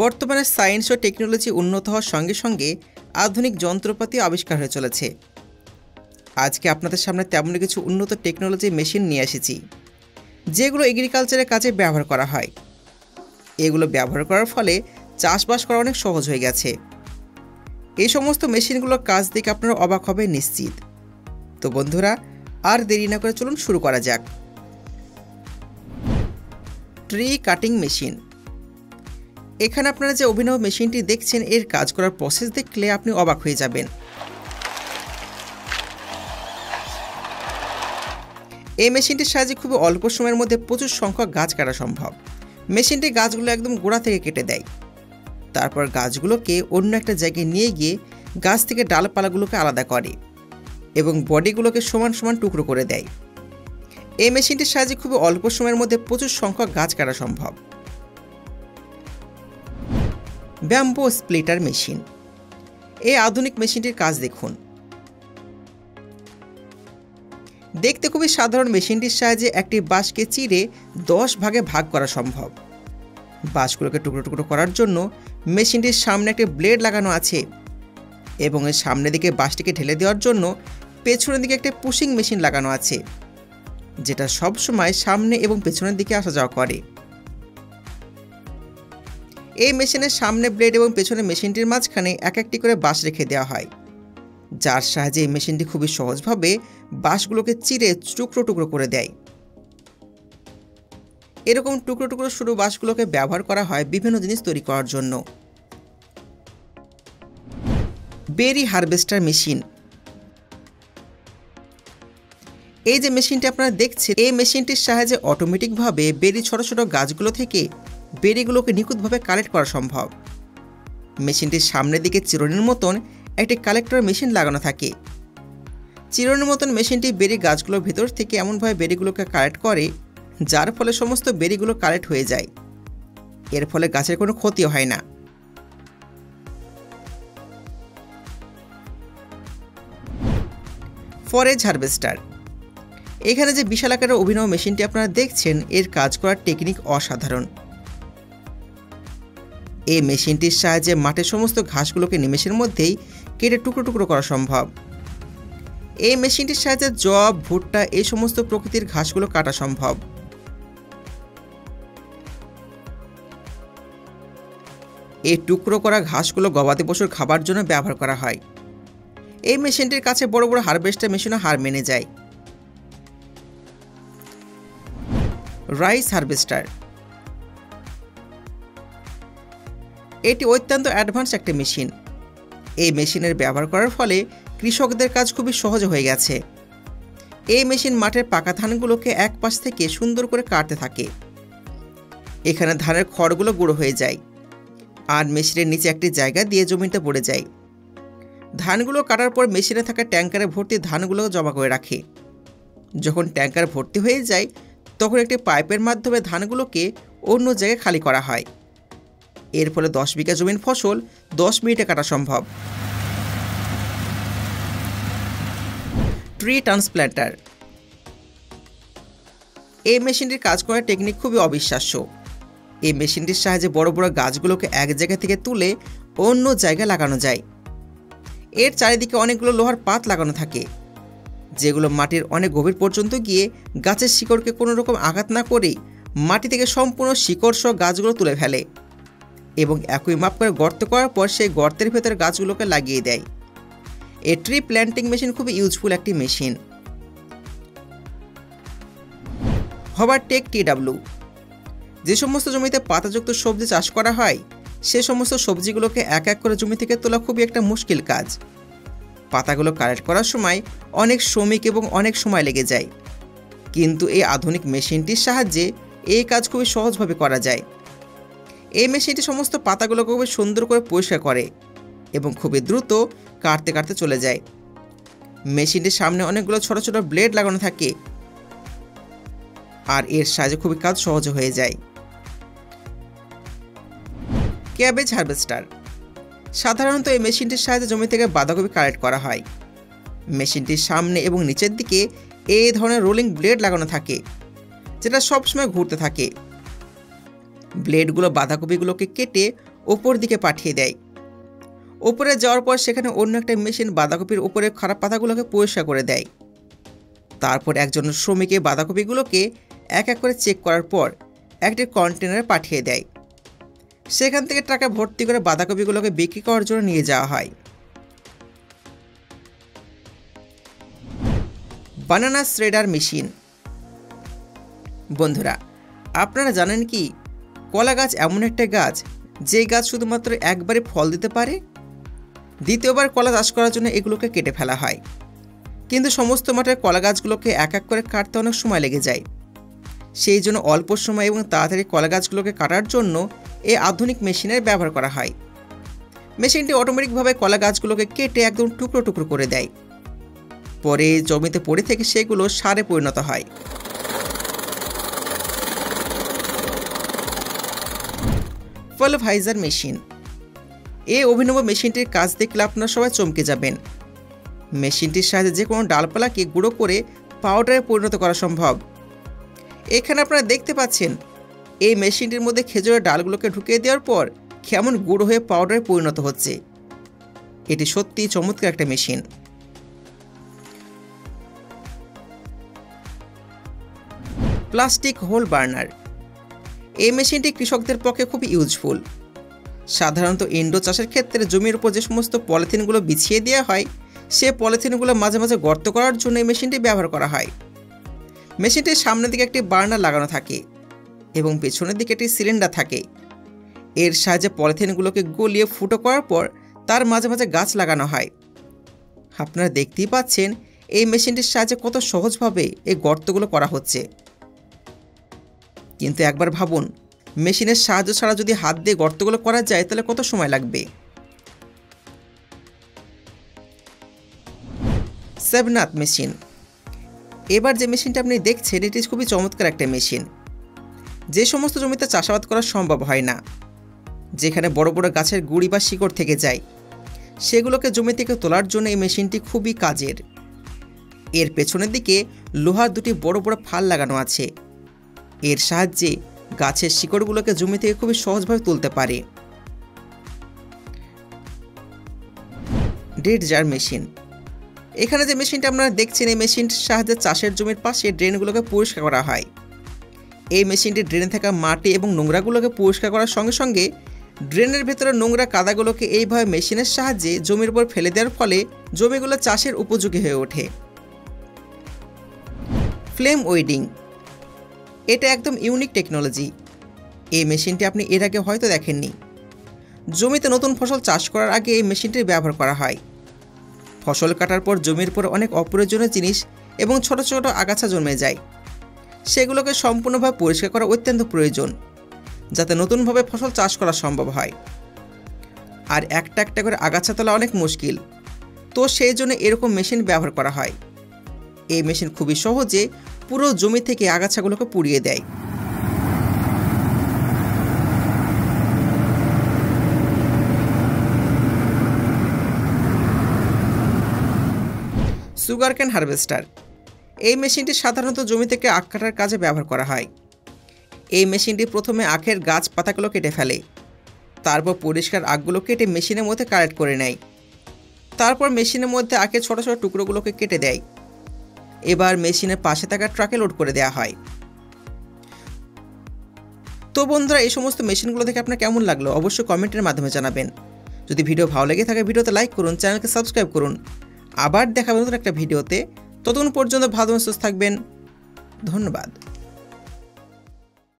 বর্তমানে সায়েন্স ও টেকনোলজি উন্নত হওয়ার সঙ্গে সঙ্গে আধুনিক যন্ত্রপাতি আবিষ্কার হয়ে চলেছে। আজকে আপনাদের সামনে তেমনই কিছু উন্নত টেকনোলজি মেশিন নিয়ে এসেছি, যেগুলো এগ্রিকালচারের কাজে ব্যবহার করা হয়। এগুলো ব্যবহার করার ফলে চাষবাস করা অনেক সহজ হয়ে গেছে। এই সমস্ত মেশিনগুলোর কাজ দেখে আপনারা অবাক হবেন নিশ্চিত। তো বন্ধুরা, আর দেরি না করে চলুন শুরু করা যাক। Tree cutting machine. এখানে আপনারা যে অভিনব মেশিনটি দেখছেন, এর কাজ করার প্রসেস দেখলে আপনি অবাক হয়ে যাবেন। এই মেশিনটির সাহায্যে খুব অল্প সময়ের মধ্যে প্রচুর সংখ্যক গাছ কাটা সম্ভব। মেশিনটি গাছগুলো একদম গোড়া থেকে কেটে দেয়, তারপর গাছগুলোকে অন্য একটা জায়গায় নিয়ে গিয়ে গাছ থেকে ডালপালাগুলোকে আলাদা করে এবং বডিগুলোকে সমান সমান টুকরো করে দেয়। এই মেশিনটির সাহায্যে খুব অল্প সময়ের মধ্যে প্রচুর সংখ্যক গাছ কাটা সম্ভব। Bamboo splitter machine. এই আধুনিক মেশিনটির কাজ দেখুন। দেখতে খুবই সাধারণ মেশিনটির সাহায্যে একটি বাঁশকে চিরে 10 ভাগে ভাগ করা সম্ভব। বাঁশগুলোকে টুকরো টুকরো করার জন্য মেশিনটির সামনে একটি ব্লেড লাগানো আছে এবং এর সামনের দিকে বাঁশটিকে ঢেলে দেওয়ার জন্য পেছনের দিকে একটি পুশিং মেশিন লাগানো আছে, যেটা সবসময় সামনে এবং পেছনের দিকে আসা যাওয়া করে। এই মেশিনের সামনে ব্লেড এবং পেছনে মেশিনটির মাঝখানে এক একটি করে বাঁশ রেখে দেওয়া হয়, যার সাহায্যে এই মেশিনটি খুবই সহজভাবে বাঁশগুলোকে চিরে টুকরো টুকরো করে দেয়। এরকম টুকরো টুকরো সরু বাঁশগুলোকে ব্যবহার করা হয় বিভিন্ন জিনিস তৈরি করার জন্য। বেরি হারভেস্টার মেশিন। এই যে মেশিনটি আপনারা দেখছেন, এই মেশিনটির সাহায্যে অটোমেটিকভাবে বেরি ছোট ছোট গাছগুলো থেকে বেরিগুলোকে নিখুঁতভাবে কালেক্ট করা সম্ভব। মেশিনটির সামনের দিকে চিরুনির মতন একটি কালেক্টর মেশিন লাগানো থাকে। চিরুনির মতন মেশিনটি বেরি গাছগুলোর ভেতর থেকে এমনভাবে বেরিগুলোকে কালেক্ট করে, যার ফলে সমস্ত বেরিগুলো কালেক্ট হয়ে যায়। এর ফলে গাছের কোনো ক্ষতিও হয় না। Forage harvester. এখানে যে বিশাল আকারের অভিনব মেশিনটি আপনারা দেখছেন, এর কাজ করার টেকনিক অসাধারণ। এই মেশিনটির সাহায্যে মাঠের সমস্ত ঘাসগুলোকে নিমেষের মধ্যেই কেটে টুকরো টুকরো করা সম্ভব। এই মেশিনটির সাহায্যে জব, ভুট্টা এই সমস্ত প্রকৃতির ঘাসগুলো কাটা সম্ভব। এই টুকরো করা ঘাসগুলো গবাদি পশুর খাবার জন্য ব্যবহার করা হয়। এই মেশিনটির কাছে বড় বড় হারভেস্টার মেশিনও হার মেনে যায়। Rice harvester. এটি অত্যন্ত অ্যাডভান্স একটা মেশিন। এই মেশিনের ব্যবহার করার ফলে কৃষকদের কাজ খুবই সহজ হয়ে গেছে। এই মেশিন মাঠের পাকা ধানগুলোকে এক পাশ থেকে সুন্দর করে কাটতে থাকে। এখানে ধানের খড়গুলো গুঁড়ো হয়ে যায় আর মেশিনের নিচে একটি জায়গা দিয়ে জমিতে পড়ে যায়। ধানগুলো কাটার পর মেশিনে থাকা ট্যাঙ্কারে ভর্তি ধানগুলো জমা করে রাখে। যখন ট্যাঙ্কার ভর্তি হয়ে যায়, তখন একটি পাইপের মাধ্যমে ধানগুলোকে অন্য জায়গায় খালি করা হয়। এর ফলে 10 বিঘা জমির ফসল 10 মিনিটে কাটা সম্ভব। ট্রি ট্রান্সপ্ল্যান্টার। এই মেশিনটির কাজ করার টেকনিক খুবই অবিশ্বাস্য। এই মেশিনটির সাহায্যে বড় বড় গাছগুলোকে এক জায়গা থেকে তুলে অন্য জায়গায় লাগানো যায়। এর চারিদিকে অনেকগুলো লোহার পাত লাগানো থাকে, যেগুলো মাটির অনেক গভীর পর্যন্ত গিয়ে গাছের শিকড়কে কোনো রকম আঘাত না করেই মাটি থেকে সম্পূর্ণ শিকড় সহ গাছগুলো তুলে ফেলে এবং একই মাপ করে গর্ত করার পর সেই গর্তের ভেতরে গাছগুলোকে লাগিয়ে দেয়। এই ট্রি প্ল্যান্টিং মেশিন খুবই ইউজফুল একটি মেশিন। হভারটেক TW। যে সমস্ত জমিতে পাতাযুক্ত সবজি চাষ করা হয়, সে সমস্ত সবজিগুলোকে এক এক করে জমি থেকে তোলা খুবই একটা মুশকিল কাজ। পাতাগুলো কালেক্ট করার সময় অনেক শ্রমিক এবং অনেক সময় লেগে যায়, কিন্তু এই আধুনিক মেশিনটির সাহায্যে এই কাজ খুবই সহজভাবে করা যায়। এই মেশিনটি সমস্ত পাতাগুলোকে খুবই সুন্দর করে পরিষ্কার করে এবং খুবই দ্রুত কাটতে কাটতে চলে যায়। মেশিনটির সামনে অনেকগুলো ছোট ছোট ব্লেড লাগানো থাকে আর এর সাহায্যে খুবই কাজ সহজ হয়ে যায়। Cabbage harvester. সাধারণত এই মেশিনটির সাহায্যে জমি থেকে বাঁধাকপি কালেক্ট করা হয়। মেশিনটির সামনে এবং নিচের দিকে এই ধরনের রোলিং ব্লেড লাগানো থাকে, যেটা সবসময় ঘুরতে থাকে। ব্লেডগুলো বাঁধাকপিগুলোকে কেটে ওপর দিকে পাঠিয়ে দেয়। ওপরে যাওয়ার পর সেখানে অন্য একটা মেশিন বাঁধাকপির উপরে খারাপ পাতাগুলোকে পরিষ্কার করে দেয়। তারপর একজন শ্রমিক এই বাঁধাকপিগুলোকে এক এক করে চেক করার পর একটি কন্টেনারে পাঠিয়ে দেয়। সেখান থেকে ট্রাকে ভর্তি করে বাঁধাকপিগুলোকে বিক্রি করার জন্য নিয়ে যাওয়া হয়। বানানা শ্রেডার মেশিন। বন্ধুরা, আপনারা জানেন কি কলা গাছ এমন একটা গাছ যে গাছ শুধুমাত্র একবারে ফল দিতে পারে। দ্বিতীয়বার কলা চাষ করার জন্য এগুলোকে কেটে ফেলা হয়, কিন্তু সমস্ত মাঠের কলা গাছগুলোকে এক এক করে কাটতে অনেক সময় লেগে যায়। সেই জন্য অল্প সময় এবং তাড়াতাড়ি কলা গাছগুলোকে কাটার জন্য এই আধুনিক মেশিনের ব্যবহার করা হয়। মেশিনটি অটোমেটিকভাবে কলা গাছগুলোকে কেটে একদম টুকরো টুকরো করে দেয়। পরে জমিতে পড়ে থেকে সেগুলো সারে পরিণত হয়। Pulveriser machine. এই অভিনব মেশিনটির কাজ দেখলে আপনারা সবাই চমকে যাবেন। মেশিনটির সাহায্যে যে কোনো ডালপালাকে গুঁড়ো করে পাউডারে পরিণত করা সম্ভব। এখানে আপনারা দেখতে পাচ্ছেন এই মেশিনটির মধ্যে খেজুরের ডালগুলোকে ঢুকিয়ে দেওয়ার পর কেমন গুঁড়ো হয়ে পাউডারে পরিণত হচ্ছে। এটি সত্যিই চমৎকার একটা মেশিন। Plastic whole burner. এই মেশিনটি কৃষকদের পক্ষে খুব ইউজফুল। সাধারণত ইন্ডো চাষের ক্ষেত্রে জমির উপর যে সমস্ত পলিথিনগুলো বিছিয়ে দেওয়া হয়, সে পলিথিনগুলো মাঝে মাঝে গর্ত করার জন্য এই মেশিনটি ব্যবহার করা হয়। মেশিনটির সামনের দিকে একটি বার্নার লাগানো থাকে এবং পেছনের দিকে একটি সিলিন্ডার থাকে। এর সাহায্যে পলিথিনগুলোকে গলিয়ে ফুটো করার পর তার মাঝে মাঝে গাছ লাগানো হয়। আপনারা দেখতেই পাচ্ছেন এই মেশিনটির সাহায্যে কত সহজভাবে এই গর্তগুলো করা হচ্ছে। কিন্তু একবার ভাবুন, মেশিনের সাহায্য ছাড়া যদি হাত দিয়ে গর্তগুলো করা যায় তাহলে কত সময় লাগবে। সেভনাথ মেশিন। এবার যে মেশিনটা আপনি দেখছেন এটি খুবই চমৎকার একটা মেশিন। যে সমস্ত জমিতে চাষাবাদ করা সম্ভব হয় না, যেখানে বড় বড় গাছের গুঁড়ি বা শিকড় থেকে যায়, সেগুলোকে জমি থেকে তোলার জন্য এই মেশিনটি খুবই কাজের। এর পেছনের দিকে লোহার দুটি বড় বড় ফাল লাগানো আছে। এর সাহায্যে গাছের শিকড়গুলোকে জমি থেকে খুবই সহজভাবে তুলতে পারে। Drain jar machine. এখানে যে মেশিনটা আপনারা দেখছেন এই মেশিনটির সাহায্যে চাষের জমির পাশে ড্রেনগুলোকে পরিষ্কার করা হয়। এই মেশিনটি ড্রেনে থাকা মাটি এবং নোংরাগুলোকে পরিষ্কার করার সঙ্গে সঙ্গে ড্রেনের ভেতরে নোংরা কাদাগুলোকে এইভাবে মেশিনের সাহায্যে জমির উপর ফেলে দেওয়ার ফলে জমিগুলো চাষের উপযোগী হয়ে ওঠে। Flame wedding. এটা একদম ইউনিক টেকনোলজি। এই মেশিনটি আপনি এর আগে হয়তো দেখেননি। জমিতে নতুন ফসল চাষ করার আগে এই মেশিনটির ব্যবহার করা হয়। ফসল কাটার পর জমির পর অনেক অপ্রয়োজনীয় জিনিস এবং ছোট ছোট আগাছা জন্মে যায়। সেগুলোকে সম্পূর্ণভাবে পরিষ্কার করা অত্যন্ত প্রয়োজন, যাতে নতুনভাবে ফসল চাষ করা সম্ভব হয়। আর একটা একটা করে আগাছা তোলা অনেক মুশকিল, তো সেই জন্য এরকম মেশিন ব্যবহার করা হয়। এই মেশিন খুবই সহজে পুরো জমি থেকে আগাছাগুলোকে পুড়িয়ে দেয়। Sugar cane harvester. এই মেশিনটি সাধারণত জমি থেকে আখ কাটার কাজে ব্যবহার করা হয়। এই মেশিনটি প্রথমে আখের গাছ পাতাগুলো কেটে ফেলে, তারপর পরিষ্কার আখগুলো কেটে মেশিনের মধ্যে কালেক্ট করে নেয়। তারপর মেশিনের মধ্যে আখের ছোট ছোট টুকরোগুলোকে কেটে দেয়। এবার মেশিনের পাশে থাকা ট্রাকে লোড করে দেওয়া হয়। তো বন্ধুরা, এই সমস্ত মেশিনগুলো দেখে আপনার কেমন লাগলো অবশ্যই কমেন্টের মাধ্যমে জানাবেন। যদি ভিডিও ভালো লেগে থাকে ভিডিওতে লাইক করুন, চ্যানেলকে সাবস্ক্রাইব করুন। আবার দেখা নতুন একটা ভিডিওতে। ততক্ষণ পর্যন্ত ভালো সুস্থ থাকবেন। ধন্যবাদ।